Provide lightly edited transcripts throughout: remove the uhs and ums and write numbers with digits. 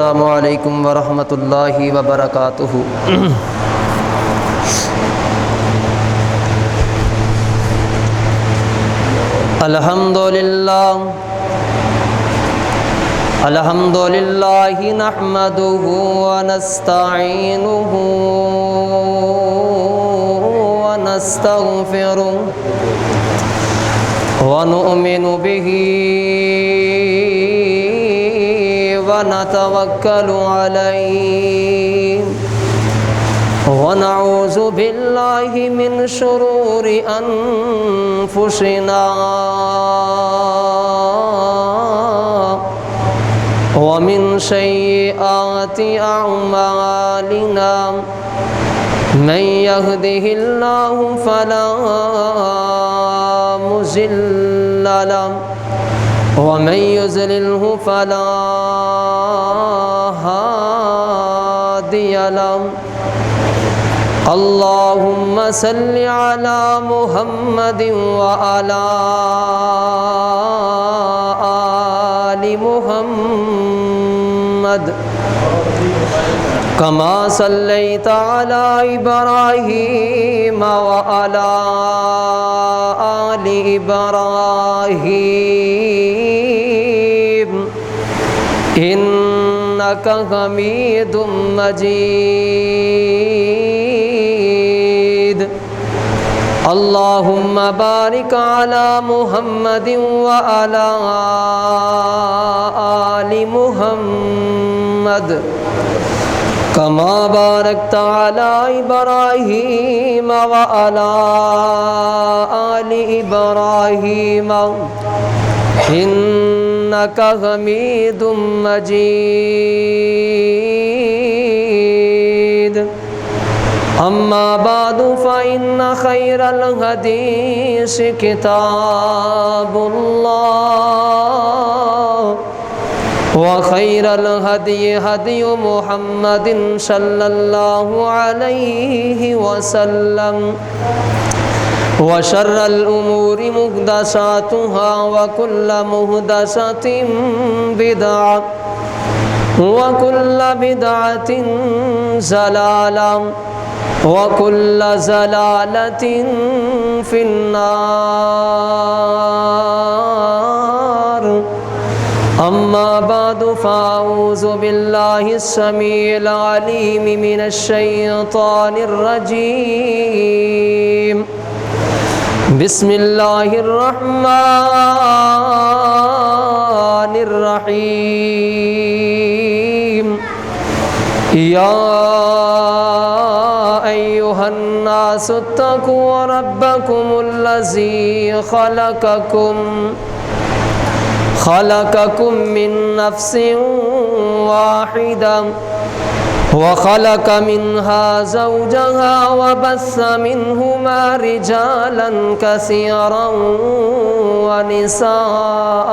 السلام علیکم ورحمۃ اللہ وبرکاتہ۔ الحمد للہ نحمدہ ونستعینہ ونستغفرہ ونؤمن بہ ونتوکل علیہ ونعوذ باللہ من شرور انفسنا ومن سیئات اعمالنا من يهده اللہ فلا مضل له ومن يضلله فلا هادي له۔ اللهم صل على محمد وعلى آل محمد كما صليت على إبراهيم وعلى آل إبراهيم إنك حميد مجيد۔ اللهم بارك على محمد وعلى آل محمد كما باركت على إبراهيم وعلى آل إبراهيم إنك حميد مجيد۔ أما بعد فإن خير الحديث كتاب الله وخير الهدي هدي محمد صلى الله عليه وسلم وشر الأمور محدثاتها وكل محدثة بدعة وكل بدعة ضلالة وكل ضلالة في النار۔ أما بعد فأعوذ بالله السميع العليم من الشيطان الرجيم۔ بسم الله الرحمن الرحيم۔ يا أيها الناس اتقوا ربكم الذي خلقكم من نفس واحدة وخلق منها زوجها وبث منهما رجالا كثيرا ونساء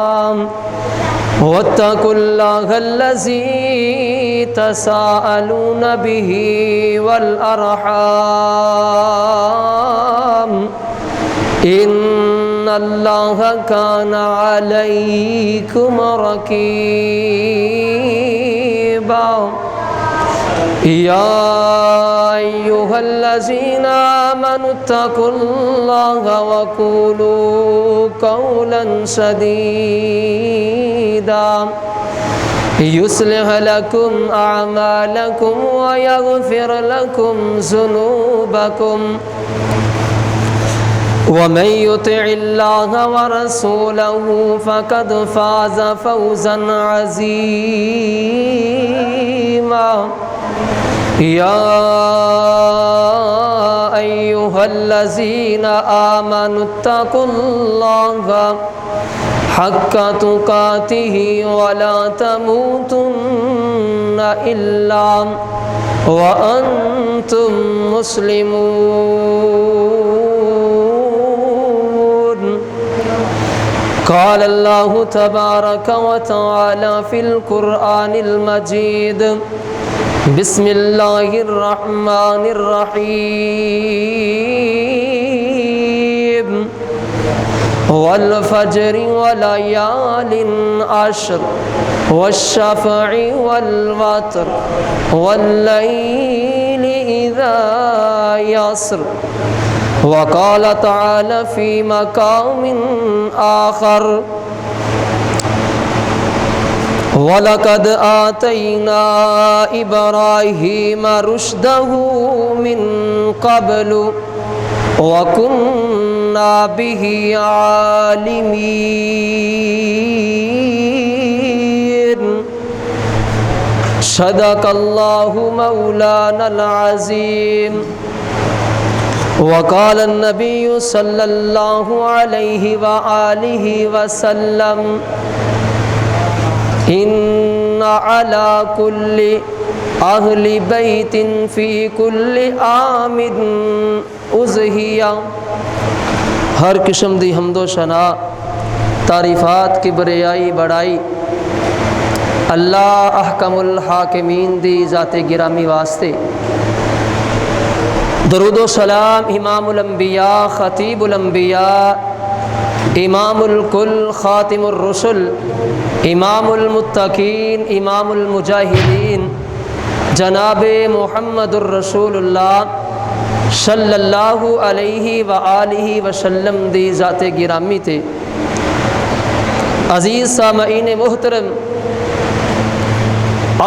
واتقوا الله الذي تساءلون به والأرحام إن الله كان عليكم رقيبا۔ يا أيها الذين آمنوا اتقوا الله وقولوا قولا سديدا يصلح لكم أعمالكم ويغفر لكم ذنوبكم ومن يطع الله ورسوله فقد فاز فوزا عظيما۔ يا أيها الذين آمنوا اتقوا الله حق تقاته ولا تموتن إلا وأنتم مسلمون۔ قال الله تبارك وتعالى في القرآن المجيد۔ بسم الله الرحمن الرحيم۔ والفجر وليال عشر والشفع والوتر والليل إذا يسر. وقال تعالى في مقام آخر وَلَقَدْ آتَيْنَا إِبْرَاهِيمَ رُشْدَهُ مِنْ قَبْلُ وَكُنَّا بِهِ عَالِمِينَ. صدق الله مولانا العظيم. وقال النبي صلى الله عليه وآله وسلم إن على كل أهل بيت في كل عام أضحية. ہر قسم دی حمد و ثنا تعریفات کی بریائی بڑائی اللہ احکم الحاکمین دی ذات گرامی واسطے. درود و سلام امام الانبیاء خطیب الانبیاء امام الکل خاتم الرسل امام المتقین امام المجاہدین جناب محمد الرسول اللہ صلی اللہ علیہ وآلہ وسلم دی ذات گرامی تے. عزیز سامعین محترم،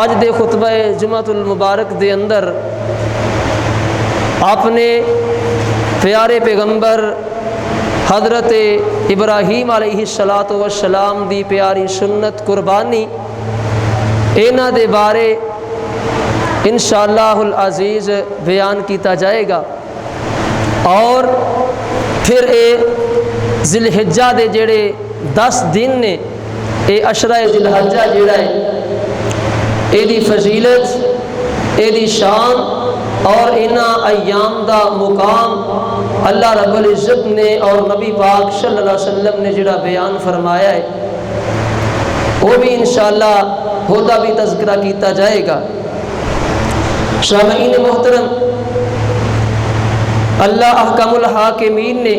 آج دے خطبہ جمعۃ المبارک دے اندر اپنے پیارے پیغمبر حضرت ابراہیم علیہ السلام دی پیاری سنت قربانی اینا دے بارے انشاءاللہ العزیز بیان کیتا جائے گا. اور پھر ذی الحجہ دے جڑے 10 دن نے اے عشرہ ذی الحجہ جڑا ہے اے دی فضیلت اے دی شان اور انہاں ایام دا مقام اللہ رب العزت نے اور نبی پاک صلی اللہ علیہ وسلم نے جڑا بیان فرمایا ہے وہ بھی انشاءاللہ ہوتا بھی تذکرہ کیتا جائے گا. سامعین محترم، اللہ احکم الحاکمین نے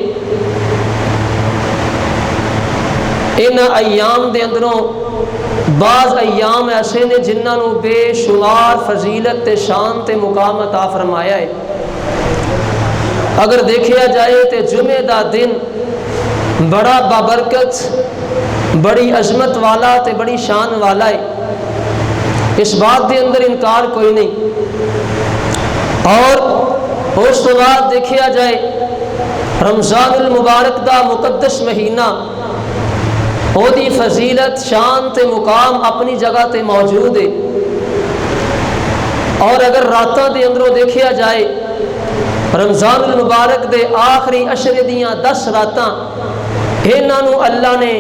ان ایام دے اندروں بعض ایام ایسے نے جنہاں نو بے شمار فضیلت تے شان تے مقام عطا فرمایا ہے. اگر دیکھیا جائے تو جمعہ دا دن بڑا بابرکت بڑی عظمت والا تے بڑی شان والا ہے، اس بات دے اندر انکار کوئی نہیں. اور اس کے بعد دیکھیا جائے رمضان المبارک دا مقدس مہینہ او دی فضیلت شان تے مقام اپنی جگہ تے موجود ہے. اور اگر راتاں دے اندروں دیکھیا جائے رمضان المبارک دے آخری عشرے دیاں 10 راتاں انہاں نو اللہ نے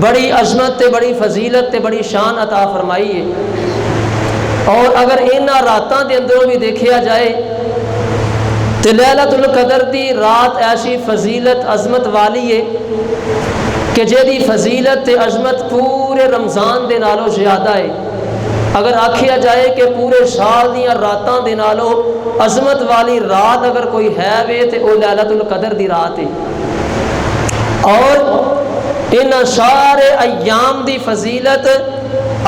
بڑی عظمت تے بڑی فضیلت تے بڑی شان عطا فرمائی ہے. اور اگر انہاں راتاں دے اندروں بھی دیکھیا جائے تو لیلۃ القدر دی رات ایسی فضیلت عظمت والی ہے کہ جیدی فضیلت تے عظمت پورے رمضان دے نالوں زیادہ ہے. اگر آکھیا جائے کہ پورے سال دیاں راتاں دے نالوں عظمت والی رات اگر کوئی ہے وے تے او لیلۃ القدر دی رات ہے. اور ان سارے ایام دی فضیلت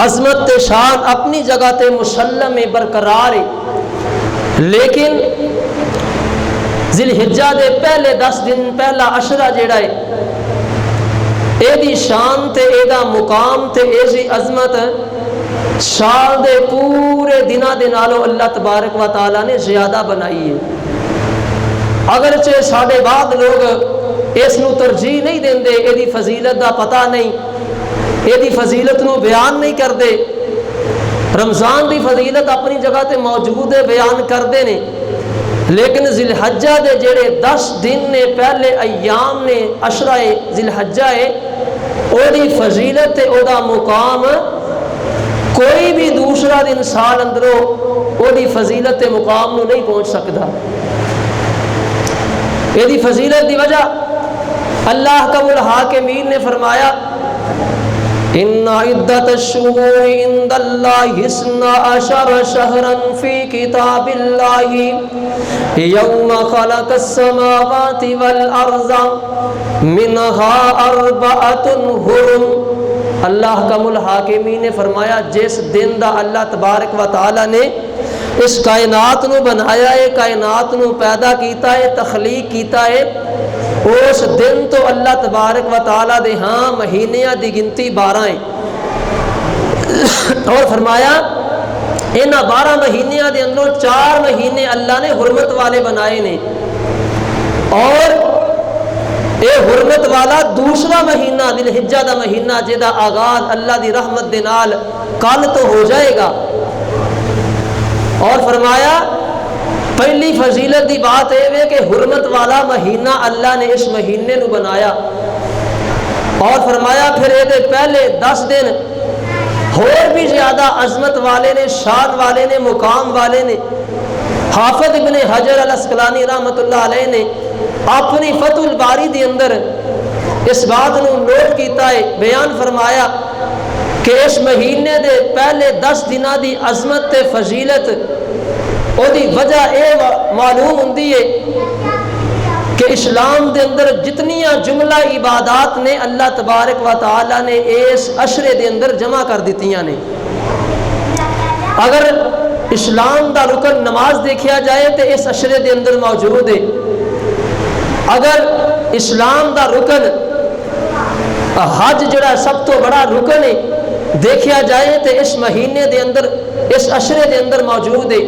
عظمت تے شان اپنی جگہ تے مسلم برقرار ہے، لیکن ذی الحجہ دے پہلے 10 دن پہلا عشرہ جڑا ہے اے دی شان تے اے دا مقام تے اے دی عظمت سال دے پورے دنہ دے نالوں اللہ تبارک و تعالیٰ نے زیادہ بنائی ہے. اگرچہ ساڑھے بعد لوگ اس نو ترجیح نہیں دیں دے، اے دی فضیلت دا پتہ نہیں، اے دی فضیلت نو بیان نہیں کر دے. رمضان دی فضیلت اپنی جگہ تے موجود ہے، بیان کر دے نے، لیکن ذی الحجہ دے جڑے 10 دن نے پہلے ایام نے عشرہ ذی الحجہ ہے او دی فضیلت تے او دا مقام کوئی بھی دوسرا دن سال اندروں او دی فضیلت تے مقام نو نہیں پہنچ سکتا. اے دی فضیلت دی وجہ اللہ احکم الحاکمین نے فرمایا ان عدت الشہور عند اللہ 12 شہرا فی کتاب اللہ یوم خلق السماوات والارض منها 4 حرم۔ اللہ کم الحاکمین نے فرمایا جس دن دا اللہ تبارک و تعالی نے اس کائنات نو بنایا ہے، کائنات نو پیدا کیتا ہے، تخلیق کیتا ہے، اس دن تو اللہ تبارک و تعالی دے ہاں مہینیاں دی گنتی 12 ہیں، اور فرمایا انہاں 12 مہینیاں دے اندروں 4 مہینے اللہ نے حرمت والے بنائے نے، اور اے حرمت والا دوسرا مہینہ ذی الحجہ دا مہینہ جدا آغاز اللہ دی رحمت دے نال کل تو ہو جائے گا۔ اور فرمایا پہلی فضیلت دی بات ہے کہ حرمت والا مہینہ اللہ نے اس مہینے نو بنایا، اور فرمایا پھر یہ پہلے 10 دن اور بھی زیادہ عظمت والے نے، شان والے نے، مقام والے نے۔ حافظ ابن حجر الاسقلانی رحمت اللہ علیہ نے اپنی فتح الباری دی اندر اس بات نو نوٹ کیتا ہے، بیان فرمایا کہ اس مہینے دے پہلے 10 دنوں دی عظمت تے فضیلت او دی وجہ اے معلوم ہوندی ہے کہ اسلام دے اندر جتنیاں جملہ عبادات نے اللہ تبارک و تعالی نے اس عشرے دے اندر جمع کر دیتیاں نے۔ اگر اسلام دا رکن نماز دیکھیا جائے تو اس عشرے دے اندر موجود ہے، اگر اسلام دا رکن حج جڑا سب تو بڑا رکن ہے دیکھیا جائے تو اس مہینے دے اندر، اس عشرے دے اندر موجود ہے،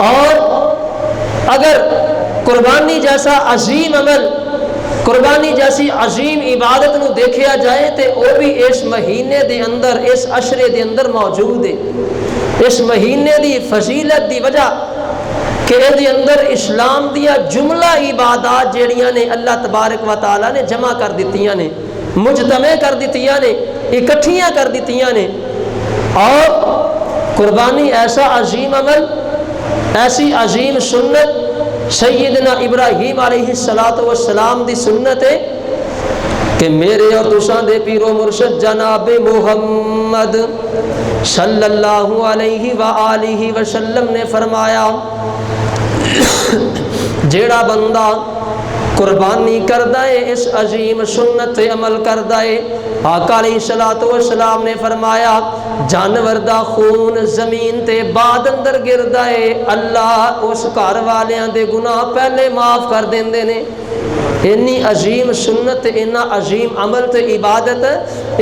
اور اگر قربانی جیسا عظیم عمل، قربانی جیسی عظیم عبادت نو دیکھیا جائے تو وہ بھی اس مہینے دے اندر، اس عشرے دے اندر موجود ہے۔ اس مہینے دی فضیلت دی وجہ کہ یہ اندر اسلام دیا جملہ عبادات جیڑیاں نے اللہ تبارک و تعالی نے جمع کر دیتیاں نے، مجتمع کر دیتیاں نے، اکٹھیاں کر دیتیاں نے۔ اور قربانی ایسا عظیم عمل، ایسی عظیم سنت سیدنا ابراہیم علیہ السلام دی سنت ہے کہ میرے اور تساں دے پیر و مرشد جناب محمد صلی اللہ علیہ وآلہ وسلم نے فرمایا جیڑا بندہ قربانی کردہ ہے اس عظیم سنت عمل کردہ ہے، آقا علیہ السلام نے فرمایا جانور دا خون زمین تے بعد اندر گردہ ہے، اللہ اس گھر والیاں دے گناہ پہلے معاف کر دیندے نے۔ انی عظیم سنت، اتنا عظیم عمل تے عبادت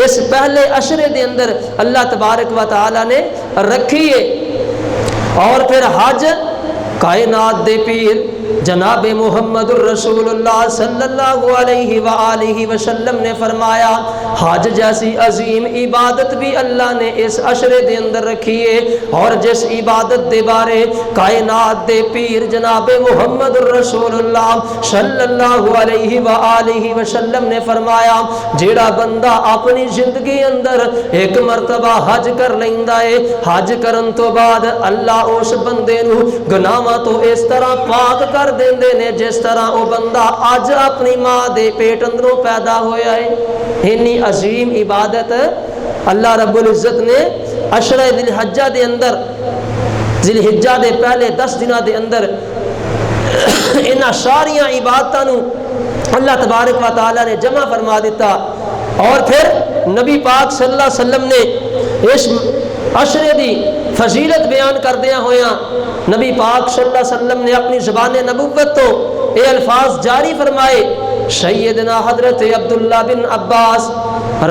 اس پہلے عشرے دے اندر اللہ تبارک و تعالی نے رکھی ہے۔ اور پھر حج، کائنات دے پیر جناب محمد الرسول اللہ صلی اللہ علیہ وآلہ وسلم نے فرمایا حج جیسی عظیم عبادت بھی اللہ نے اس عشرے دے اندر رکھی ہے، اور جس عبادت دے بارے کائنات دے پیر جناب محمد الرسول اللہ صلی اللہ علیہ وآلہ وسلم نے فرمایا جیڑا بندہ اپنی زندگی اندر ایک مرتبہ حج کر لیندا ہے، حج کرن تو بعد اللہ اس بندے نو گناہاں تو اس طرح پاک کر دیندے نے جس طرح وہ بندہ آج اپنی ماں دے پیٹ اندروں پیدا ہویا ہے۔ اتنی عظیم عبادت اللہ رب العزت نے عشرہ ذی الحجہ دے اندر، ذی الحجہ دے پہلے 10 دنوں دے اندر انہاں ساریاں عبادتاں نو اللہ تبارک و تعالی نے جمع فرما دیتا۔ اور پھر نبی پاک صلی اللہ علیہ وسلم نے اس عشرے دی فضیلت بیان کردیاں ہویاں نبی پاک صلی اللہ علیہ وسلم نے اپنی زبان نبوت تو یہ الفاظ جاری فرمائے۔ سیدنا حضرت عبداللہ بن عباس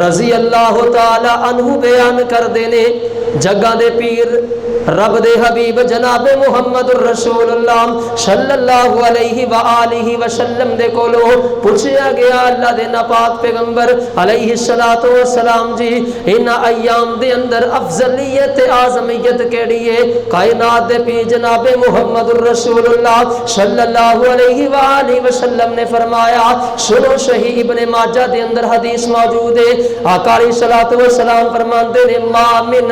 رضی اللہ تعالی عنہ بیان کر دینے جگہ دے پیر رب دے حبیب جناب محمد الرسول اللہ صلی اللہ علیہ وآلہ وسلم دے کولو پوچھیا گیا اللہ دے ناپاک پیغمبر علیہ السلام جی ان ایام دے اندر افضلیت اعظمیت کیڑی ہے؟ کائنات دے پیر جناب محمد الرسول اللہ صلی اللہ علیہ وآلہ وسلم نے فرمایا سنو، صحیح ابن ماجہ دے اندر حدیث موجود ہے، آقا علیہ السلام فرماندے نے ما من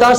10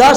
10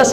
10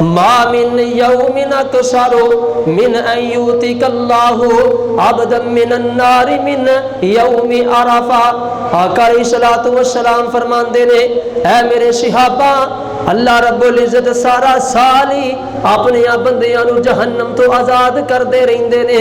ما من یوم اکثر من ان یؤتیک اللہ عبدا من النار من یوم عرفہ۔ آقا علیہ الصلوۃ والسلام فرماندے نے اے میرے صحابہ اللہ رب العزت سارا سال ہی اپنے بندیاں نو جہنم تو آزاد کردے رہندے نے۔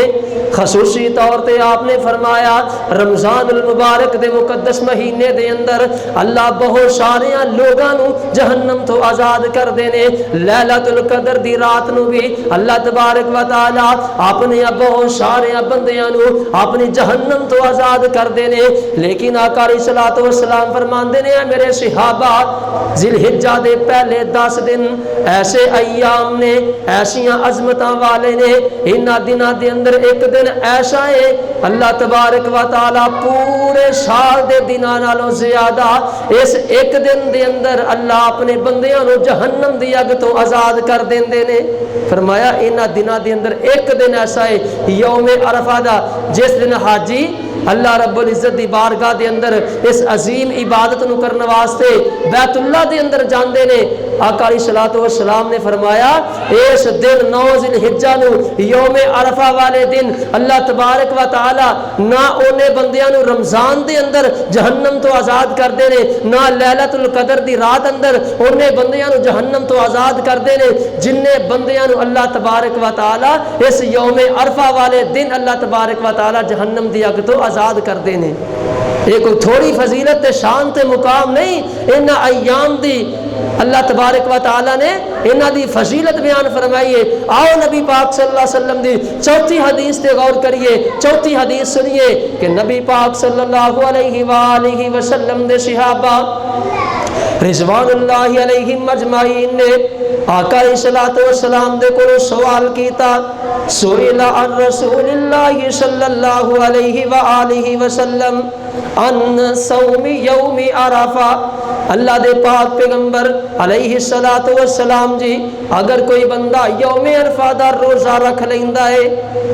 خصوصی طور تے آپ نے فرمایا رمضان المبارک دے مقدس مہینے دے اندر اللہ بہت سارے لوگاں نو جہنم تو آزاد کردے نے۔ لیلۃ القدر دی رات نو بھی اللہ تبارک و تعالی اپنے بہت سارے بندیاں نو اپنی جہنم تو آزاد کردے نے۔ لیکن آقا علیہ الصلوۃ والسلام فرماندے نے میرے صحابہ ذی الحجہ دے پہلے 10 دن ایسے ایام نے، ایسیاں عظمتاں والے نے، انہاں دناں دے اندر ایک دن ایسا ہے اللہ تبارک و تعالی پورے سال دے دناں نالوں زیادہ اس ایک دن دے اندر اللہ اپنے بندیاں نو جہنم دی اگ تو آزاد کر دیندے نے۔ فرمایا انہاں دناں دے اندر ایک دن ایسا ہے یوم عرفہ دا جس دن حاجی اللہ رب العزت دی بارگاہ دے اندر اس عظیم عبادت نو کرنے واسطے بیت اللہ دے اندر جاندے نے۔ آقا علیہ الصلوۃ والسلام نے فرمایا اس دن 9 ذی الحجہ نو یوم عرفہ والے دن اللہ تبارک و تعالی نہ اونے بندیاں نو رمضان دے اندر جہنم تو آزاد کردے نے، نہ لیلۃ القدر دی رات اندر اونے بندیاں نو جہنم تو آزاد کردے نے جننے بندیاں نو اللہ تبارک و تعالی اس یوم عرفہ والے دن اللہ تبارک و تعالی جہنم دی اگ تو آزاد کردے نے۔ یہ کوئی تھوڑی فضیلت تے شان تے مقام نہیں، انہاں ایام دی اللہ تبارک و تعالی نے انہاں دی فضیلت بیان فرمائی ہے۔ آؤ نبی پاک صلی اللہ علیہ وسلم دی چوتھی حدیث تے غور کریے، چوتھی حدیث سنیے کہ نبی پاک صلی اللہ علیہ وآلہ وسلم دے صحابہ رضوان اللہ علیہم اجمعین نے آقا علیہ الصلوۃ والسلام دے کولوں سوال کیتا، سئل عن رسول اللہ صلی اللہ علیہ وآلہ وسلم عن صوم یوم عرفہ۔ اللہ دے پاک پیغمبر علیہ الصلوۃ والسلام جی اگر کوئی بندہ یوم عرفہ دا روزہ رکھ لیندا ہے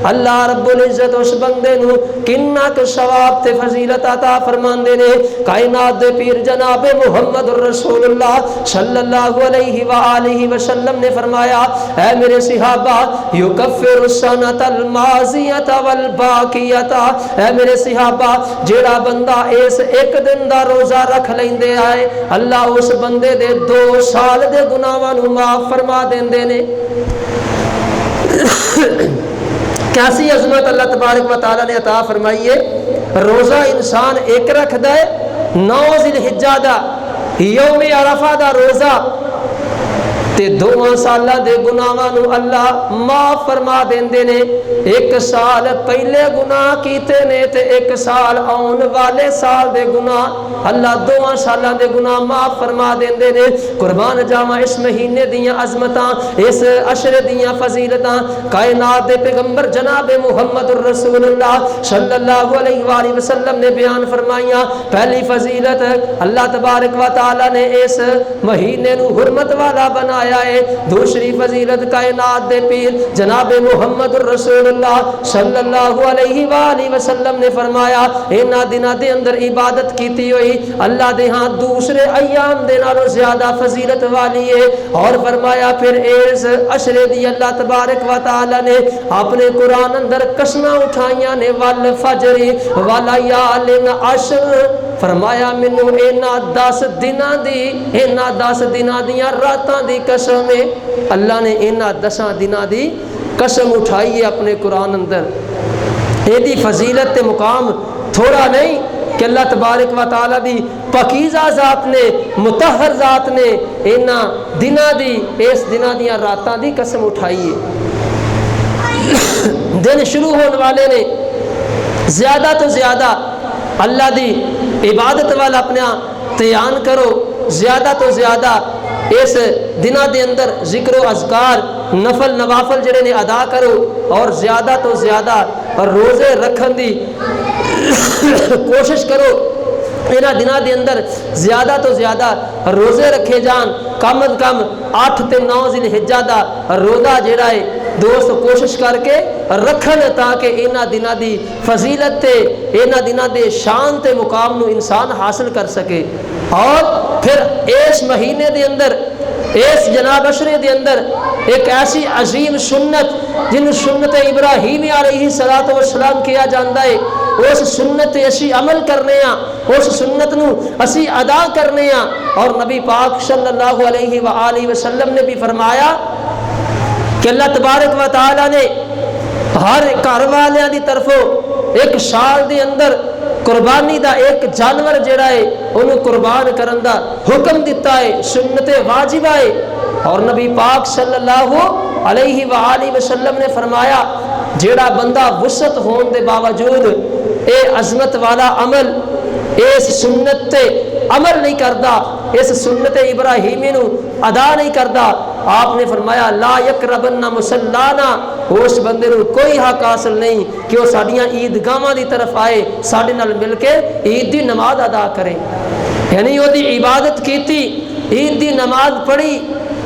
اللہ رب العزت اس بندے نو کنا کہ ثواب تے فضیلت عطا فرماندے نے۔ کائنات دے پیر جناب محمد رسول اللہ صلی اللہ علیہ وآلہ وسلم نے فرمایا اے میرے صحابہ یکفر السنۃ الماضیۃ والباقیۃ، اے میرے صحابہ جیڑا بندہ اس ایک دن دا روزہ رکھ لیندے آئے اللہ اس بندے دے 2 سال دے گناہاں نو معاف فرما دیندے نے۔ کیسی عظمت اللہ تبارک و تعالی نے عطا فرمائی ہے۔ روزہ انسان ایک رکھدا ہے 9 ذی الحجہ دا یوم عرفہ دا روزہ تے 2 سالاں دے گناہاں نو اللہ معاف فرما دیندے نے۔ 1 سال پہلے گناہ کیتے نے تے 1 سال آن والے سال دے گناہ اللہ 2 سالاں دے گناہ معاف فرما دیندے نے۔ قربان جاواں اس مہینے دیاں عظمتاں، اس عشر دیاں فضیلتاں کائنات دے پیغمبر جناب محمد رسول اللہ صلی اللہ علیہ وآلہ وسلم نے بیان فرمائیاں۔ پہلی فضیلت اللہ تبارک و تعالی نے اس مہینے نو حرمت والا بنایا ہے۔ دوسری فضیلت کائنات دے پیر جناب محمد رسول اللہ صلی اللہ علیہ وآلہ وسلم نے فرمایا انہاں دناں دے اندر عبادت کیتی ہوئی اللہ دے ہاں دوسرے ایام دے نالوں زیادہ فضیلت والی ہے۔ اور فرمایا پھر اس عشرے دی اللہ تبارک و تعالی نے اپنے قرآن اندر قسماں اٹھائیاں نے والفجر والیال عشر، فرمایا مینوں انہاں 10 دناں دی انہاں 10 دناں دیاں راتاں دی قسم ہے۔ اللہ نے انہاں 10 دناں دی قسم اٹھائی ہے اپنے قرآن اندر۔ یہ فضیلت تے مقام تھوڑا نہیں کہ اللہ تبارک و تعالی دی پاکیزہ ذات نے مطہر ذات نے انہاں دناں دی اس دناں دیاں راتاں دی قسم اٹھائی ہے۔ دن شروع ہونے والے نے زیادہ تو زیادہ اللہ دی عبادت والا اپنا تیان کرو، زیادہ تو زیادہ اس دنہ دے اندر ذکر و اذکار نفل نوافل جڑے نے ادا کرو، اور زیادہ تو زیادہ روزے رکھن دی کوشش کرو۔ انہاں دنوں دے اندر زیادہ تو زیادہ روزے رکھے جان، کم از کم 8 تے 9 ذی الحجہ دا روزہ جڑا ہے دوست کوشش کر کے رکھن تاکہ انہاں دنوں دی فضیلت تے انہاں دنوں دے شان تے مقام نو انسان حاصل کر سکے۔ اور پھر اس مہینے دے اندر اس جناب اشرے دے اندر ایک ایسی عظیم سنت جن سنت ابراہیم علیہ الصلوۃ والسلام کیا جاتا ہے، اس سنت تے اسی عمل کرنے ہاں، اس سنت نو اسی ادا کرنے ہاں۔ اور نبی پاک صلی اللہ علیہ وآلہ وسلم نے بھی فرمایا کہ اللہ تبارک و تعالی نے ہر گھر والیاں دی طرفوں ایک سال دے اندر قربانی دا ایک جانور جڑا ہے انہوں قربان کرن دا حکم دیتا ہے، سنت واجبہ ہے۔ اور نبی پاک صلی اللہ علیہ وآلہ وسلم نے فرمایا جڑا بندہ وسعت ہون دے باوجود اے عظمت والا عمل، اس سنت تے عمل نہیں کردا، اس سنت ابراہیمی نو ادا نہیں کردا، آپ نے فرمایا لا یقربن مصلانا، اس بندے نو کوئی حق حاصل نہیں کہ وہ ساڈیاں عیدگاہاں دی طرف آئے، ساڈے نال مل کے عید دی نماز ادا کرے۔ یعنی وہ دی عبادت کیتی، عید دی نماز پڑھی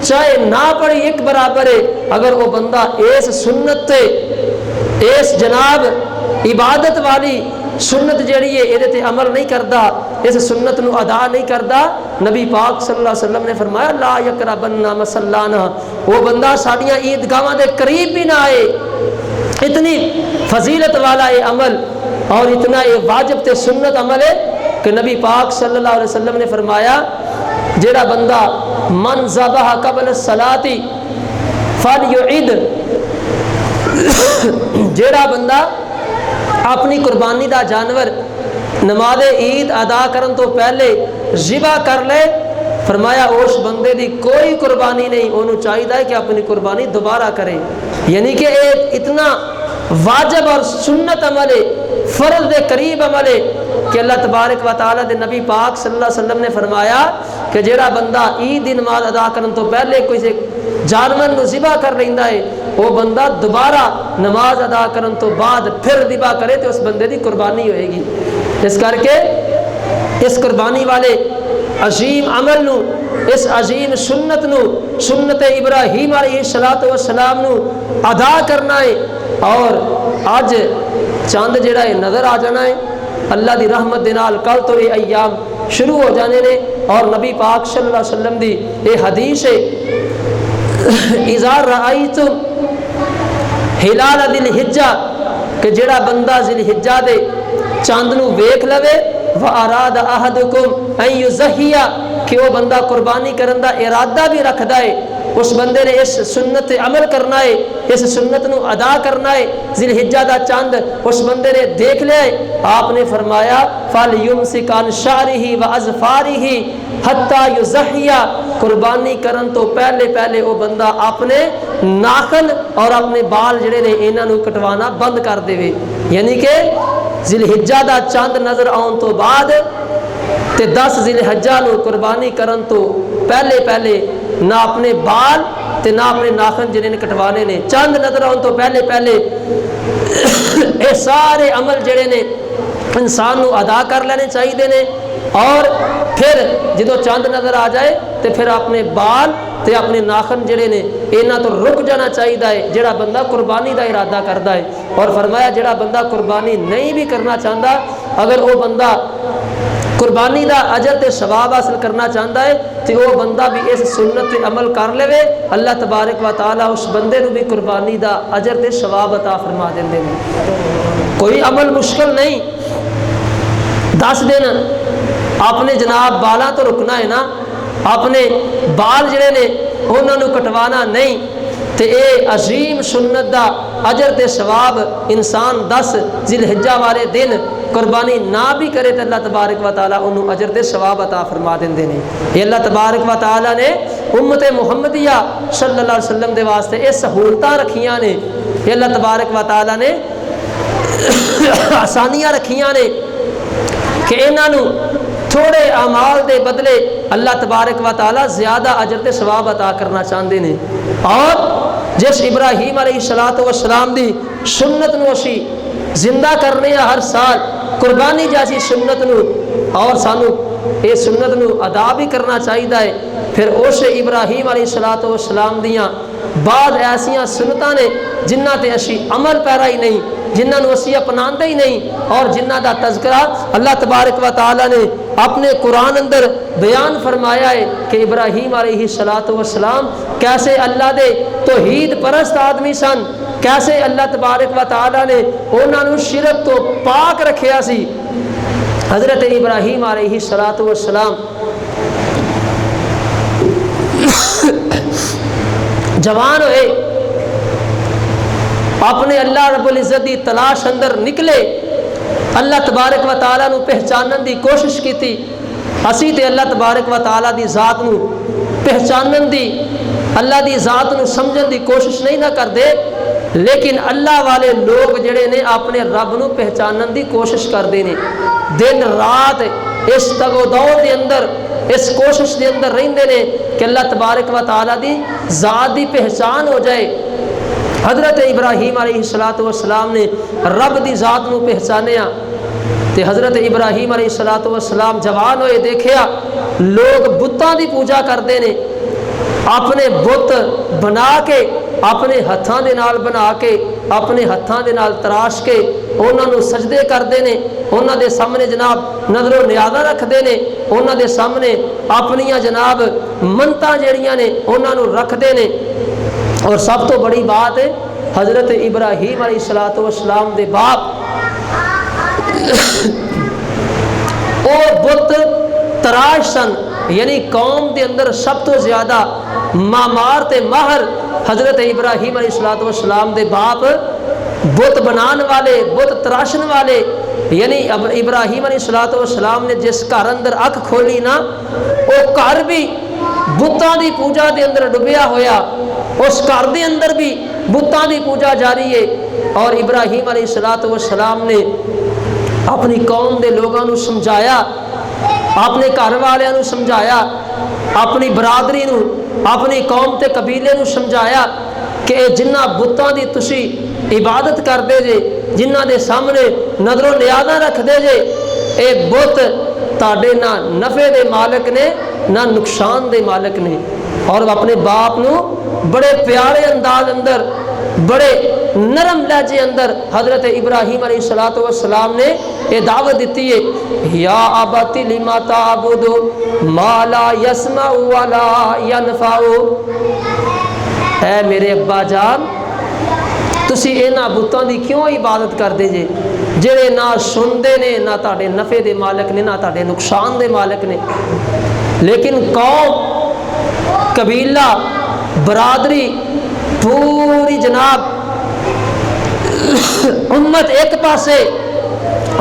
چاہے نہ پڑھی ایک برابر ہے، اگر وہ بندہ اس سنت تے اس جناب عبادت والی سنت جیڑی ہے یہ تے عمل نہیں کردا، اس سنت نو ادا نہیں کردا، نبی پاک صلی اللہ علیہ وسلم نے فرمایا لا یقربن مصلانا، وہ بندہ ساڈیاں عیدگاہاں دے قریب بھی نہ آئے۔ اتنی فضیلت والا یہ عمل اور اتنا یہ واجب تے سنت عمل ہے کہ نبی پاک صلی اللہ علیہ وسلم نے فرمایا جیڑا بندہ من ذبح قبل الصلاۃ فلیعد، جیڑا بندہ اپنی قربانی دا جانور نماز عید ادا کرن تو پہلے ذبح کر لے، فرمایا اس بندے دی کوئی قربانی نہیں، انہوں چاہیے کہ اپنی قربانی دوبارہ کرے۔ یعنی کہ ایک اتنا واجب اور سنت عمل ہے، فرض دے قریب عمل ہے کہ اللہ تبارک و تعالی دے نبی پاک صلی اللہ علیہ وسلم نے فرمایا کہ جیڑا بندہ عید دی نماز ادا کرن تو پہلے کوئی جانور نو ذبح کر لیندا ہے، وہ بندہ دوبارہ نماز ادا کرن تو بعد پھر ذبح کرے تو اس بندے دی قربانی ہوئے گی۔ اس کر کے اس قربانی والے عظیم عمل نو، اس عظیم سنت نو، سنت ابراہیم علیہ السلام نو ادا کرنا ہے۔ اور اج چاند جڑا ہے نظر آ جانا ہے، اللہ دی رحمت دے نال کل تو یہ ایام شروع ہو جانے نے، اور نبی پاک صلی اللہ علیہ وسلم دی یہ حدیث ہے اذا رأیتم ہلال ذی الحجہ، کہ جڑا بندہ ذی الحجہ دے چاند نو ویکھ لوے، واراد احدکم ان یضحی، کہ وہ بندہ قربانی کرن دا ارادہ بھی رکھدا ہے، اس بندے نے اس سنت عمل کرنا ہے، اس سنت نو ادا کرنا ہے، ذی الحجہ دا چاند اس بندے نے دیکھ لیا ہے، آپ نے فرمایا فَلْيُمْسِكْ عَنْ شَعْرِهِ وَأَظْفَارِهِ حَتَّى يُزَحِّيَ، قربانی کرن تو پہلے وہ بندہ اپنے ناخن اور اپنے بال جڑے نے انہاں نو کٹوانا بند کر دے۔ یعنی کہ ذی الحجہ دا چاند نظر آن تو بعد تے 10 ذی الحجہ نو قربانی کرن تو پہلے نہ اپنے بال تے نہ اپنے ناخن جنہیں کٹوانے نے، چاند نظر آن تو پہلے اے سارے عمل جڑے نے انسان نو ادا کر لینے چاہیے نے، اور پھر جدو چاند نظر آ جائے تے پھر اپنے بال تے اپنے ناخن جڑے نے انہاں تو رک جانا چاہیے ہے جڑا بندہ قربانی دا ارادہ کردا ہے۔ اور فرمایا جڑا بندہ قربانی نہیں بھی کرنا چاہتا، اگر وہ بندہ قربانی دا اجر تے ثواب حاصل کرنا چاہتا ہے تو وہ بندہ بھی اس سنت تے عمل کر لے، اللہ تبارک و تعالی اس بندے نو بھی قربانی دا اجر تے ثواب عطا فرما دیندے نے۔ کوئی عمل مشکل نہیں، 10 دن اپنے جناب بالاں تو رکنا ہے نا، اپنے بال جڑے نے انہاں نو کٹوانا نہیں، تے اے عظیم سنت دا اجر تے ثواب انسان 10 ذی الحجہ والے دن قربانی نہ بھی کرے تو اللہ تبارک و تعالیٰ انہوں اجر تے ثواب عطا فرما دیندے نے۔ یہ اللہ تبارک و تعالیٰ نے امت محمدیہ صلی اللہ علیہ وسلم دے واسطے یہ سہولتاں رکھیاں نے، یہ اللہ تبارک و تعالیٰ نے آسانیاں رکھیاں نے کہ انہاں نو تھوڑے اعمال دے بدلے اللہ تبارک و تعالیٰ زیادہ اجر تے ثواب عطا کرنا چاہتے ہیں۔ اور جس ابراہیم علیہ السلام دی سنت نو اسی زندہ کرنے ہر سال قربانی جیسی سنت نو، اور سانو یہ سنت نو ادا بھی کرنا چاہیے ہے۔ پھر اس ابراہیم علیہ السلام دیاں بعض ایسیاں سنتاں نے جنہاں تے اسی عمل پیرا ہی نہیں، جنہاں نو اسی اپناندے ہی نہیں، اور جنہاں دا تذکرہ اللہ تبارک و تعالی نے اپنے قرآن اندر بیان فرمایا ہے کہ ابراہیم علیہ السلام کیسے اللہ دے توحید پرست آدمی سن، کیسے اللہ تبارک و تعالی نے انہاں نو شرک تو پاک رکھیا سی۔ حضرت ابراہیم علیہ السلام جوان ہوئے، اپنے اللہ رب العزت دی تلاش اندر نکلے، اللہ تبارک و تعالیٰ نو پہچانن دی کوشش کی تھی۔ اسی تے اللہ تبارک و تعالیٰ دی ذات نو پہچانن دی، اللہ دی ذات نو سمجھن دی کوشش نہیں نہ کر دے، لیکن اللہ والے لوگ جڑے نے اپنے رب نو پہچانن دی کوشش کر دے نے، دن رات اس تگ و دو دے اندر، اس کوشش دے اندر رہندے نے کہ اللہ تبارک و تعالیٰ دی ذات دی پہچان ہو جائے۔ حضرت ابراہیم علیہ السلام نے رب دی ذات نو پہچانیا تے حضرت ابراہیم علیہ السلام جوان ہوئے، دیکھیا لوگ بتاں دی پوجا کردے نے، اپنے بت بنا کے اپنے ہتھاں دے نال بنا کے اپنے ہتھاں دے نال تراش کے انہاں نو سجدے کردے نے، انہاں دے سامنے جناب نظر و نیازاں رکھدے نے، انہاں دے سامنے اپنیاں جناب منتاں جڑیاں نے انہاں نو رکھدے نے۔ اور سب تو بڑی بات ہے حضرت ابراہیم علیہ السلام دے باپ او بت تراش سن، یعنی قوم دے اندر سب تو زیادہ معمار تے ماہر حضرت ابراہیم علیہ السلام دے باپ بت بنان والے، بت تراشن والے، یعنی ابراہیم علیہ السلام نے جس گھر اندر اکھ کھولی نا، وہ گھر بھی بتاں دی پوجا دے اندر ڈبیا ہویا، اس گھر دے اندر بھی بتاں دی پوجا جاری ہے۔ اور ابراہیم علیہ السلام نے اپنی قوم دے لوگاں نو سمجھایا، اپنے گھر والوں نو سمجھایا، اپنی برادری نو، اپنی قوم تے قبیلے نو سمجھایا کہ جنہ بتاں دی تسی عبادت کر دے جے، جنہ دے سامنے نظر و نیازاں رکھ دے جے، اے بت تاڑے نہ نفع دے مالک نے نہ نقصان دے مالک نے۔ اور اپنے باپ نو بڑے پیارے انداز اندر، بڑے نرم لہجے اندر حضرت ابراہیم علیہ السلام نے یہ دعوت دیتی ہے، یا ابت لما تعبد ما لا يسمع ولا ينفع، اے میرے ابا جان تسی انہاں بتاں دی کیوں عبادت کردے جے جڑے نہ سندے نے، نہ تاڑے نفع دے مالک نے، نہ تاڑے نقصان دے مالک نے۔ لیکن قوم، قبیلہ، برادری، پوری جناب امت ایک پاسے،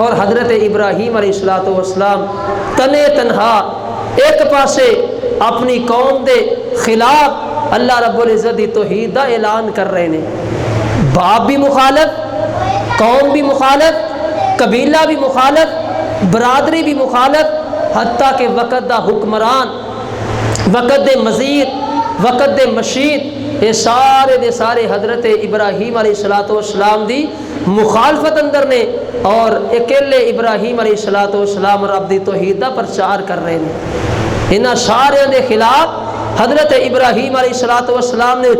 اور حضرت ابراہیم علیہ السلام تنے تنہا ایک پاسے اپنی قوم دے خلاف اللہ رب العزت دی توحید دا اعلان کر رہے ہیں۔ باپ بھی مخالف، قوم بھی مخالف، قبیلہ بھی مخالف، برادری بھی مخالف، حتیٰ کہ وقت دا حکمران، وقت دے مزید، وقت دے مشید، یہ سارے دے سارے حضرت ابراہیم علیہ السلام دی مخالفت اندر نے، اور اکیلے ابراہیم علیہ السلام رب دی توحید دا پرچار کر رہے ہیں۔ انہاں سارے دے خلاف حضرت ابراہیم علیہ السلام نے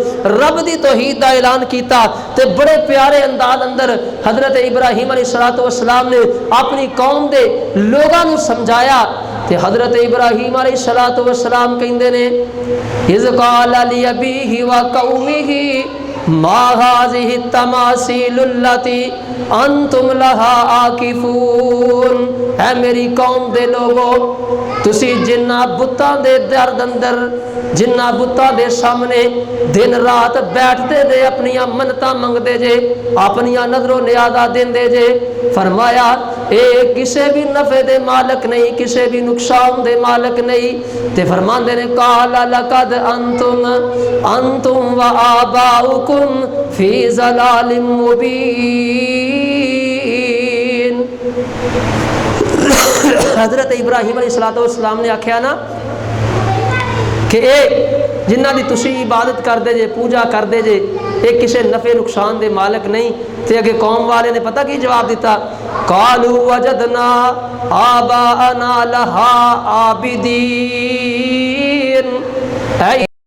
رب دی توحید دا اعلان کیتا، تے بڑے پیارے انداز اندر حضرت ابراہیم علیہ السلام نے اپنی قوم دے لوگاں نو سمجھایا۔ تے حضرت ابراہیم علیہ السلام کہندے نے، اذ قال لابیہ وقومہ ما هذه التماثيل التي انتم لها عاکفون، اے میری قوم دے لوگو تسی جنہ بتاں دے درد اندر، جنہ بتاں دے سامنے دن رات بیٹھتے دے اپنیاں منتاں منگ دے جے، اپنیاں نظر و نیازاں دین دے جے، فرمایا اے کسے بھی نفع دے مالک نہیں، کسے بھی نقصان دے مالک نہیں۔ تے فرمان دے نے قال لقد انتم و آباؤکم فی ضلال مبین۔ حضرت ابراہیم علیہ السلام نے آکھیا نا کہ اے جنہ دی تسی عبادت کر دے جے، پوجا کر دے جے، اے کسے نفع نقصان دے مالک نہیں۔ تے اگے قوم والے نے پتہ کی جواب دیتا، قالوا وجدنا آباءنا لها عابدین،